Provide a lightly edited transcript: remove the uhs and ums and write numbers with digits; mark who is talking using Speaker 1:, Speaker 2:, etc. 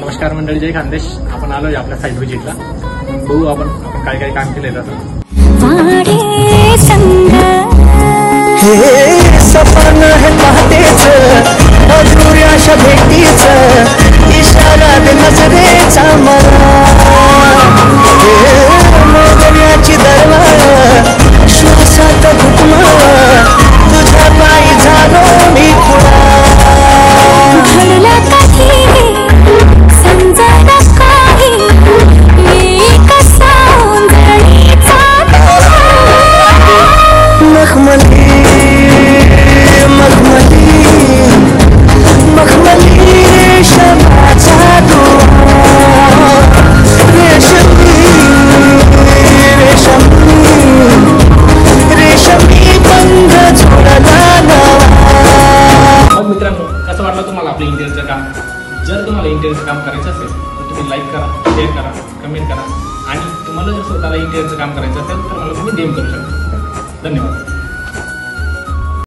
Speaker 1: नमस्कार मंडळी, जय खानदेश. आपण आलोय आपल्या साईट व्हिजिटला. बघू आपण काय काय काम केलंय आता.
Speaker 2: हे सपन है पहाटेच अधुऱ्याशा भेटीच इशारा दे नजरेचा मला मोगऱ्याची दरवाळ श्वासात घुटमळ तुझ्या पायी झालो मी खुळा घडला काही समजायला काही मी कसा उंदळीचा मखमली रेशमाचा रेशमी पंग झोडला नवा.
Speaker 1: मित्रांनो, कसं वाटलं तुम्हाला आपलं इंटेरियरचं काम? जर तुम्हाला इंटेरियरचं काम करायचं असेल तर तुम्ही लाईक करा, शेअर करा, कमेंट करा आणि तुम्हाला जर स्वतःला इंटेरियरचं काम करायचं असेल तर मला तुम्ही DM करू शकता. धन्यवाद.